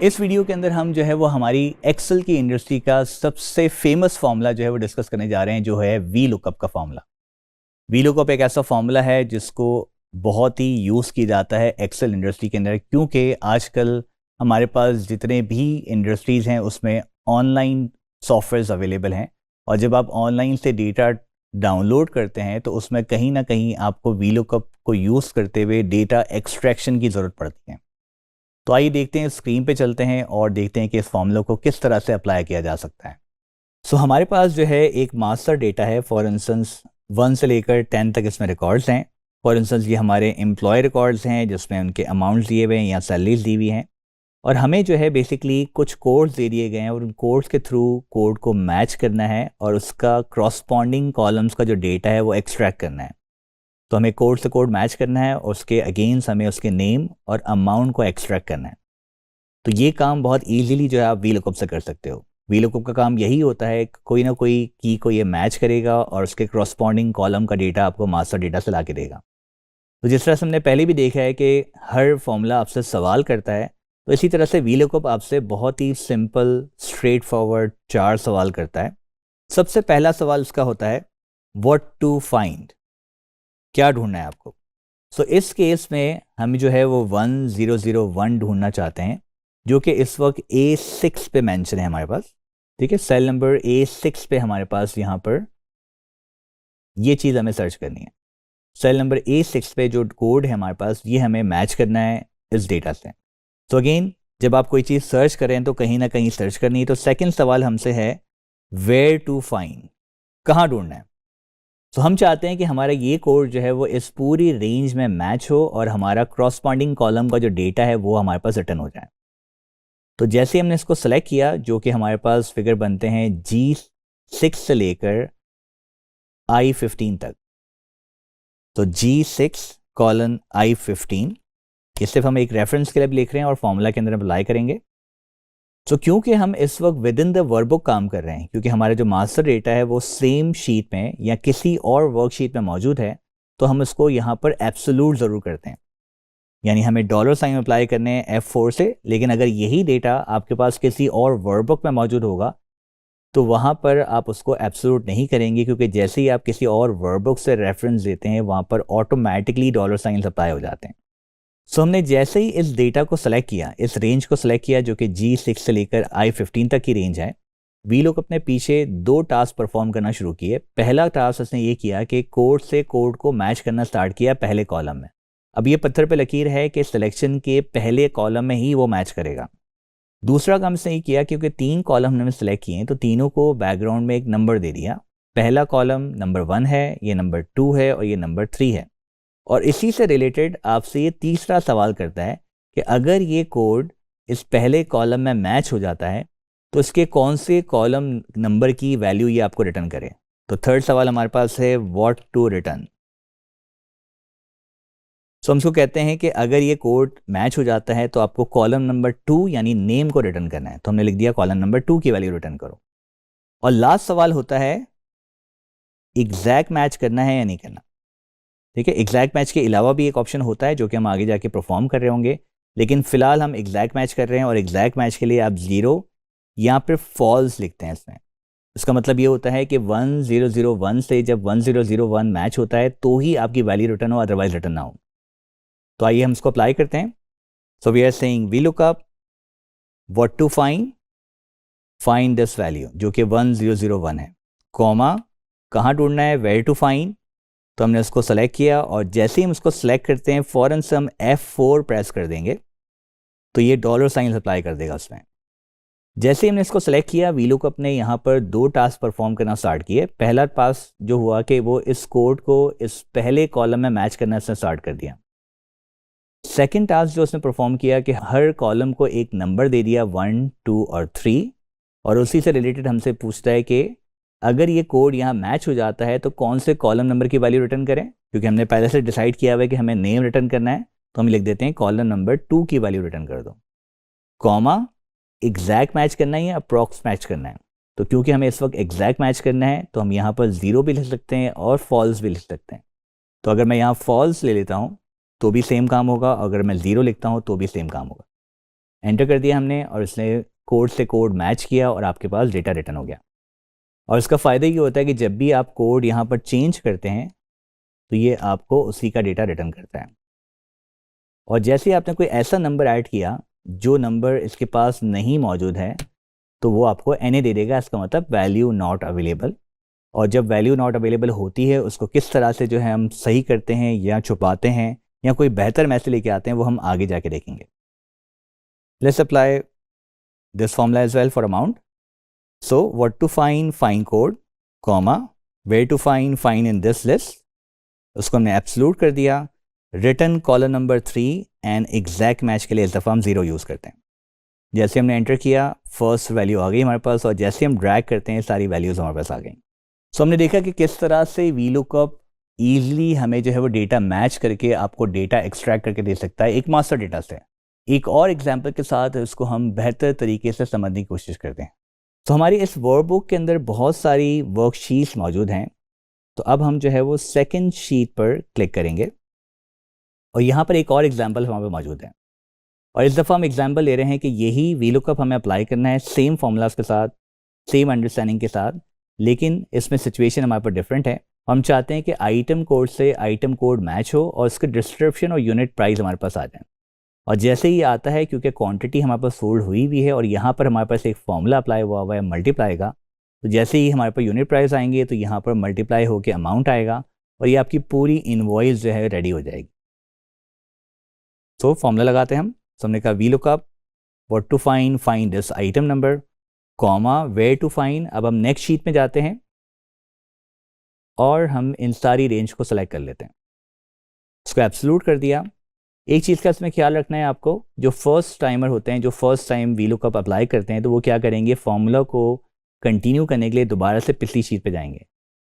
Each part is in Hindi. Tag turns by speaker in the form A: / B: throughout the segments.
A: इस वीडियो के अंदर हम जो है वो हमारी एक्सेल की इंडस्ट्री का सबसे फेमस फार्मूला जो है वो डिस्कस करने जा रहे हैं, जो है वी लुकअप का फार्मूला। वी लुकअप एक ऐसा फार्मूला है जिसको बहुत ही यूज़ किया जाता है एक्सेल इंडस्ट्री के अंदर, क्योंकि आजकल हमारे पास जितने भी इंडस्ट्रीज़ हैं उसमें ऑनलाइन सॉफ्टवेयर्स अवेलेबल हैं, और जब आप ऑनलाइन से डेटा डाउनलोड करते हैं तो उसमें कहीं ना कहीं आपको वी लुकअप को यूज़ करते हुए डेटा एक्सट्रैक्शन की ज़रूरत पड़ती है। तो आइए देखते हैं, स्क्रीन पे चलते हैं और देखते हैं कि इस फॉर्मूला को किस तरह से अप्लाई किया जा सकता है। सो हमारे पास जो है एक मास्टर डेटा है। फॉर इंस्टेंस 1 से लेकर 10 तक इसमें रिकॉर्ड्स हैं। फॉर इंस्टेंस ये हमारे एम्प्लॉय रिकॉर्ड्स हैं जिसमें उनके अमाउंट्स दिए हुए हैं या सैलरीज दी हुई हैं, और हमें जो है बेसिकली कुछ कोड्स दे दिए गए हैं और उन कोड्स के थ्रू कोड को मैच करना है और उसका क्रॉसपॉन्डिंग कॉलम्स का जो डेटा है वो एक्सट्रैक्ट करना है। तो हमें कोड से कोड मैच करना है और उसके अगेंस्ट हमें उसके नेम और अमाउंट को एक्सट्रैक्ट करना है। तो ये काम बहुत इजीली जो है आप वी लुकअप से कर सकते हो। वी लुकअप का काम यही होता है, कोई ना कोई की को ये मैच करेगा और उसके क्रॉसपॉन्डिंग कॉलम का डेटा आपको मास्टर डेटा से ला के देगा। तो जिस तरह से हमने पहले भी देखा है कि हर फॉर्मूला आपसे सवाल करता है, तो इसी तरह से वी लुकअप आपसे बहुत ही सिंपल स्ट्रेट फॉरवर्ड 4 सवाल करता है। सबसे पहला सवाल उसका होता है व्हाट टू फाइंड, क्या ढूंढना है आपको। सो इस केस में हम जो है वो 1001 ढूंढना चाहते हैं, जो कि इस वक्त A6 पे मेंशन है हमारे पास। ठीक है, सेल नंबर A6 पे हमारे पास यहाँ पर ये चीज़ हमें सर्च करनी है। सेल नंबर A6 पे जो कोड है हमारे पास, ये हमें मैच करना है इस डेटा से। तो अगेन जब आप कोई चीज़ सर्च करें तो कहीं ना कहीं सर्च करनी है। तो सेकंड सवाल हमसे है वेयर टू फाइंड, कहाँ ढूंढना है। तो हम चाहते हैं कि हमारा ये कोड जो है वो इस पूरी रेंज में मैच हो और हमारा क्रॉसपॉन्डिंग कॉलम का जो डेटा है वो हमारे पास रिटर्न हो जाए। तो जैसे हमने इसको सेलेक्ट किया, जो कि हमारे पास फिगर बनते हैं G6 से लेकर I15 तक। तो G6 कॉलन I15, ये सिर्फ हम एक रेफरेंस के लिए भी लिख रहे हैं और फॉर्मूला के अंदर अप्लाई करेंगे। तो क्योंकि हम इस वक्त विद इन द वर्कबुक काम कर रहे हैं, क्योंकि हमारा जो मास्टर डेटा है वो सेम शीट में या किसी और वर्कशीट में मौजूद है, तो हम इसको यहाँ पर एब्सोल्यूट ज़रूर करते हैं, यानी हमें डॉलर साइन अप्लाई करने हैं F4 से। लेकिन अगर यही डेटा आपके पास किसी और वर्कबुक में मौजूद होगा तो वहाँ पर आप उसको एब्सोल्यूट नहीं करेंगे, क्योंकि जैसे ही आप किसी और वर्कबुक से रेफरेंस देते हैं वहाँ पर ऑटोमेटिकली डॉलर साइन अप्लाई हो जाते हैं। सो हमने जैसे ही इस डेटा को सेलेक्ट किया, इस रेंज को सेलेक्ट किया जो कि G6 से लेकर I15 तक की रेंज है, वी लोग अपने पीछे 2 टास्क परफॉर्म करना शुरू किए। पहला टास्क उसने ये किया कि कोड से कोड को मैच करना स्टार्ट किया पहले कॉलम में। अब ये पत्थर पे लकीर है कि सिलेक्शन के पहले कॉलम में ही वो मैच करेगा। दूसरा काम इसने ये किया, क्योंकि 3 कॉलम हमने सेलेक्ट किए हैं तो तीनों को बैकग्राउंड में एक नंबर दे दिया। पहला कॉलम नंबर 1 है, ये नंबर 2 है और ये नंबर 3 है। और इसी से रिलेटेड आपसे ये तीसरा सवाल करता है कि अगर ये कोड इस पहले कॉलम में मैच हो जाता है तो इसके कौन से कॉलम नंबर की वैल्यू ये आपको रिटर्न करे। तो थर्ड सवाल हमारे पास है व्हाट टू रिटर्न। सो हम इसको कहते हैं कि अगर ये कोड मैच हो जाता है तो आपको कॉलम नंबर 2 यानी नेम को रिटर्न करना है। तो हमने लिख दिया कॉलम नंबर 2 की वैल्यू रिटर्न करो। और लास्ट सवाल होता है एग्जैक्ट मैच करना है या नहीं करना। ठीक है, एग्जैक्ट मैच के अलावा भी एक ऑप्शन होता है जो कि हम आगे जाके परफॉर्म कर रहे होंगे, लेकिन फिलहाल हम एग्जैक्ट मैच कर रहे हैं। और एग्जैक्ट मैच के लिए आप 0 यहाँ पर फॉल्स लिखते हैं इसमें। इसका मतलब ये होता है कि 1001 से जब 1001 मैच होता है तो ही आपकी वैल्यू रिटर्न हो, अदरवाइज रिटर्न ना हो। तो आइए हम इसको अप्लाई करते हैं। So we are saying we look up what to find this value जो कि 1001 है, कॉमा कहाँ ढूंढना है वेयर टू फाइंड। तो हमने उसको सेलेक्ट किया और जैसे ही हम उसको सेलेक्ट करते हैं फ़ौरन से हम F4 प्रेस कर देंगे तो ये डॉलर साइन अप्लाई कर देगा उसमें। जैसे ही हमने इसको सेलेक्ट किया, वी लुकअप ने यहाँ पर 2 टास्क परफॉर्म करना स्टार्ट किए। पहला टास्क जो हुआ कि वो इस कोड को इस पहले कॉलम में मैच करना इसने स्टार्ट कर दिया। सेकंड टास्क जो उसने परफॉर्म किया कि हर कॉलम को एक नंबर दे दिया 1, 2 और 3, और उसी से रिलेटेड हमसे पूछता है कि अगर ये कोड यहाँ मैच हो जाता है तो कौन से कॉलम नंबर की वैल्यू रिटर्न करें। क्योंकि हमने पहले से डिसाइड किया हुआ है कि हमें नेम रिटर्न करना है, तो हम लिख देते हैं कॉलम नंबर 2 की वैल्यू रिटर्न कर दो, कॉमा एग्जैक्ट मैच करना है या अप्रॉक्स मैच करना है। तो क्योंकि हमें इस वक्त एग्जैक्ट मैच करना है तो हम यहाँ पर 0 भी लिख सकते हैं और फॉल्स भी लिख सकते हैं। तो अगर मैं यहाँ फॉल्स ले लेता हूँ तो भी सेम काम होगा, अगर मैं 0 लिखता हूँ तो भी सेम काम होगा। एंटर कर दिया हमने और इसने कोड से कोड मैच किया और आपके पास डेटा रिटर्न हो गया। और इसका फ़ायदा ये होता है कि जब भी आप कोड यहाँ पर चेंज करते हैं तो ये आपको उसी का डेटा रिटर्न करता है। और जैसे ही आपने कोई ऐसा नंबर ऐड किया जो नंबर इसके पास नहीं मौजूद है तो वो आपको NA दे देगा, इसका मतलब वैल्यू नॉट अवेलेबल। और जब वैल्यू नॉट अवेलेबल होती है उसको किस तरह से जो है हम सही करते हैं या छुपाते हैं या कोई बेहतर मैसेज लेके आते हैं वो हम आगे जाके देखेंगे। Let's apply this formula as well for amount. So what to find code, comma, where to find in this list, उसको हमने एब्सोल्यूट कर दिया। Return column number 3 and exact match के लिए इस दफ़ा हम 0 यूज़ करते हैं। जैसे हमने एंटर किया फर्स्ट वैल्यू आ गई हमारे पास, और जैसे हम ड्रैग करते हैं सारी वैल्यूज़ हमारे पास आ गई। सो हमने देखा कि किस तरह से VLOOKUP ईजिली हमें जो है वो डेटा मैच करके आपको डेटा एक्सट्रैक्ट करके दे सकता है एक मास्टर डेटा से। एक और एग्जांपल के साथ इसको हम बेहतर तरीके से समझने की कोशिश करते हैं। तो हमारी इस वर्कबुक के अंदर बहुत सारी वर्कशीट्स मौजूद हैं। तो अब हम जो है वो सेकंड शीट पर क्लिक करेंगे और यहाँ पर एक और एग्जांपल हमारे मौजूद है। और इस दफ़ा हम एग्जांपल ले रहे हैं कि यही VLOOKUP हमें अप्लाई करना है सेम फार्मूलाज के साथ, सेम अंडरस्टैंडिंग के साथ, लेकिन इसमें सिचुएशन हमारे पर डिफरेंट है। हम चाहते हैं कि आइटम कोड से आइटम कोड मैच हो और उसके डिस्क्रिप्शन और यूनिट प्राइस हमारे पास आ जाए। और जैसे ही आता है, क्योंकि क्वांटिटी हमारे पास सोल्ड हुई भी है और यहाँ पर हमारे पास एक फॉर्मूला अप्लाई हुआ है मल्टीप्लाई का, तो जैसे ही हमारे पास यूनिट प्राइस आएंगे तो यहाँ पर मल्टीप्लाई होकर अमाउंट आएगा और ये आपकी पूरी इनवॉइस जो है रेडी हो जाएगी। तो फॉर्मूला लगाते हैं हम। हमने कहा VLOOKUP what to find this item number, comma, where to find. अब हम नेक्स्ट शीट में जाते हैं और हम इन सारी रेंज को सेलेक्ट कर लेते हैं, इसको एब्सोल्यूट कर दिया। एक चीज़ का इसमें ख्याल रखना है आपको, जो फर्स्ट टाइमर होते हैं, जो फर्स्ट टाइम VLOOKUP अप्लाई करते हैं, तो वो क्या करेंगे, फॉर्मूला को कंटिन्यू करने के लिए दोबारा से पिछली शीट पे जाएंगे।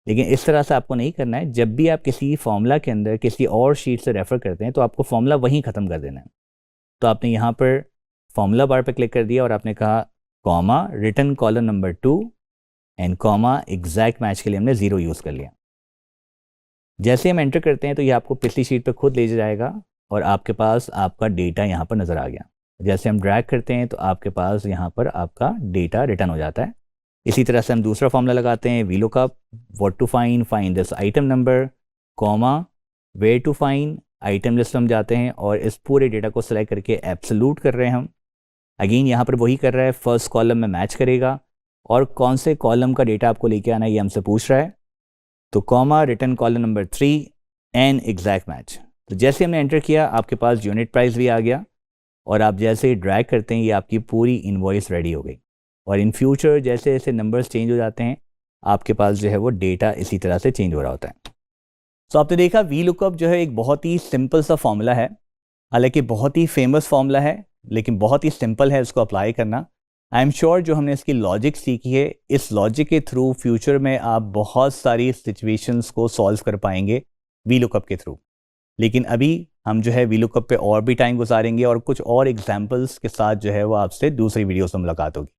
A: लेकिन इस तरह से आपको नहीं करना है। जब भी आप किसी फॉर्मूला के अंदर किसी और शीट से रेफ़र करते हैं तो आपको फॉर्मूला वहीं ख़त्म कर देना है। तो आपने यहाँ पर फॉर्मूला बार पर क्लिक कर दिया और आपने कहा comma, return column number 2 and comma, exact match के लिए हमने 0 यूज़ कर लिया। जैसे हम एंटर करते हैं तो ये आपको पिछली शीट पे खुद ले जाएगा और आपके पास आपका डेटा यहाँ पर नज़र आ गया। जैसे हम ड्रैग करते हैं तो आपके पास यहाँ पर आपका डेटा रिटर्न हो जाता है। इसी तरह से हम दूसरा फॉर्मूला लगाते हैं, VLOOKUP what to find this item number, comma, where to find, item list हम जाते हैं और इस पूरे डेटा को सेलेक्ट करके एब्सोल्यूट कर रहे हैं हम। अगेन यहाँ पर वही कर रहा है, फर्स्ट कॉलम में मैच करेगा और कौन से कॉलम का डेटा आपको लेके आना है ये हमसे पूछ रहा है। तो comma, return column number 3 and exact match. तो जैसे हमने एंटर किया आपके पास यूनिट प्राइस भी आ गया और आप जैसे ही ड्रैग करते हैं ये आपकी पूरी इनवॉइस रेडी हो गई। और इन फ्यूचर जैसे जैसे नंबर्स चेंज हो जाते हैं आपके पास जो है वो डेटा इसी तरह से चेंज हो रहा होता है। तो आपने देखा VLOOKUP जो है एक बहुत ही सिंपल सा फॉर्मूला है, हालांकि बहुत ही फेमस फॉर्मूला है लेकिन बहुत ही सिंपल है इसको अप्लाई करना। आई एम श्योर जो हमने इसकी लॉजिक सीखी है, इस लॉजिक के थ्रू फ्यूचर में आप बहुत सारी सिचुएशंस को सॉल्व कर पाएंगे VLOOKUP के थ्रू। लेकिन अभी हम जो है VLOOKUP पे और भी टाइम गुजारेंगे और कुछ और एग्जाम्पल्स के साथ जो है वो आपसे दूसरी वीडियोस में मुलाकात होगी।